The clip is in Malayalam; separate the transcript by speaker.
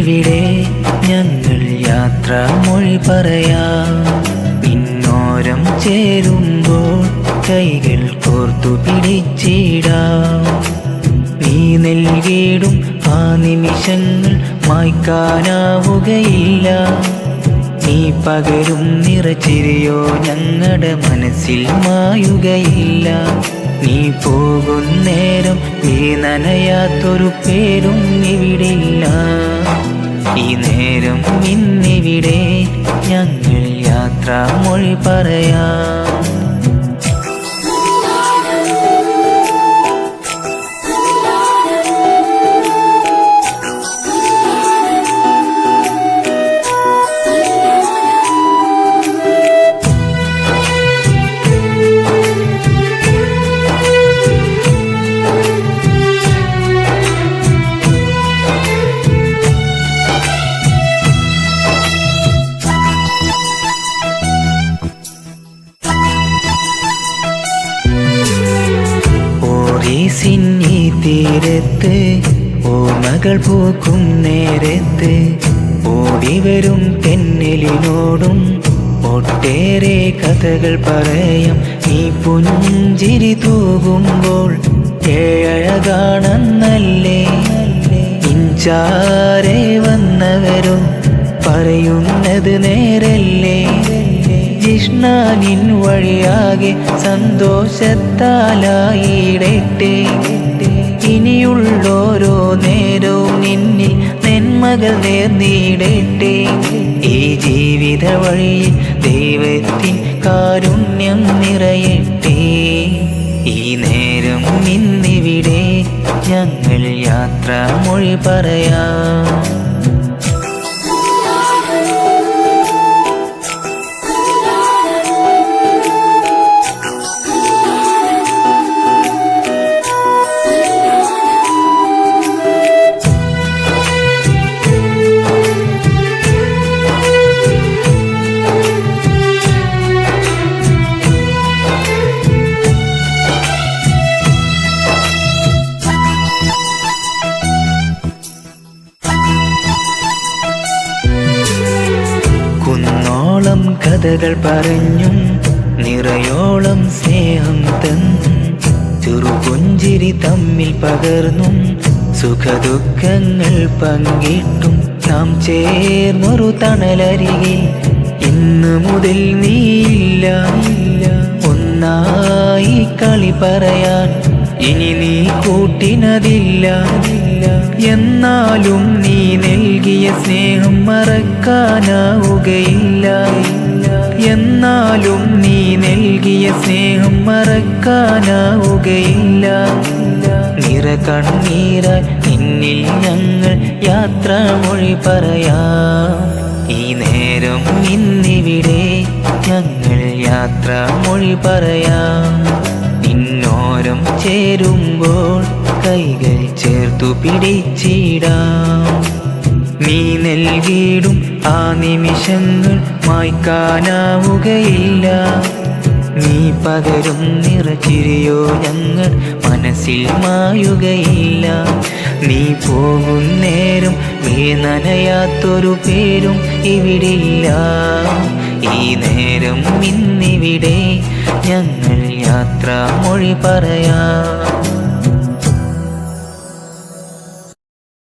Speaker 1: ഇന്നിവിടെ ഞങ്ങൾ യാത്രാമൊഴി പറയാം. ഇന്നോരം ചേരുമ്പോൾ കൈകൾ കോർത്തു പിടിച്ചിടാം. നീ നൽകിയിടും ആ നിമിഷങ്ങൾ മായ്ക്കാനാവുകയില്ല. നീ പകരും നിറച്ചിരിയോ ഞങ്ങളുടെ മനസ്സിൽ മായുകയില്ല. നീ പോകുന്നേരം നീ നനയാത്തൊരു പേരും ഇവിടില്ല. ഈ നേരം ഇന്നിവിടെ ഞങ്ങൾ യാത്രാമൊഴി പറയാം. സിന്നി തീരത്ത് ഓർമ്മകൾ പൂക്കും നേരത്ത് ഓടിവരും തെന്നലിനോടും ഒട്ടേറെ കഥകൾ പറയാം. ഈ പുഞ്ചിരി തൂകുമ്പോൾ ഏഴഴകാണെന്നല്ലേ ഇഞ്ചാരെ വന്നവരോ പറയുന്നത് നേരല്ലേ. ജിഷ്ണാനിൻ വഴിയാകെ സന്തോഷത്താലായിടട്ടെ. ഇനിയുള്ളോരോ നേരവും നിന്നിൽ നന്മകൾ നേർന്നിടട്ടെ. ഈ ജീവിത വഴിയിൽ ദൈവത്തിൻ കാരുണ്യം നിറയട്ടെ. ഈ നേരം ഇന്നിവിടെ ഞങ്ങൾ യാത്രാമൊഴി പറയാം. കുന്നോളം കഥകൾ പറഞ്ഞും നിറയോളം സ്നേഹം തന്നും ചെറുപുഞ്ചിരി തമ്മിൽ പകർന്നും സുഖദുഃഖങ്ങൾ പങ്കിട്ടും നാം ചേർന്നൊരു തണലരികിൽ ഇന്ന് മുതൽ നീയില്ല. ഒന്നായി കളി പറയാൻ ഇനി നീ കൂട്ടിനതില്ല. എന്നാലും നീ നൽകിയ സ്നേഹം മറക്കാനാവുകയില്ല. എന്നാലും നീ നൽകിയ സ്നേഹം മറക്കാനാവുകയില്ല. നിറകണ്ണീരാൽ നിന്നിൽ ഞങ്ങൾ യാത്രാമൊഴി പറയാം. ഈ നേരം ഇന്നിവിടെ ഞങ്ങൾ യാത്രാമൊഴി പറയാം. ഇന്നോരം ചേരുമ്പോൾ കൈകൾ ചേർത്തു പിടിച്ചിടാം. നീ നൽകിയിടും ആ നിമിഷങ്ങൾ മായ്ക്കാനാവുകയില്ല. നീ പകരും നിറച്ചിരിയോ ഞങ്ങൾ മനസ്സിൽ മായുകയില്ല. നീ പോകുന്നേരം നീ നനയാത്തൊരു പേരും ഇവിടില്ല. ഈ നേരം ഇന്നിവിടെ ഞങ്ങൾ യാത്രാമൊഴി പറയാം.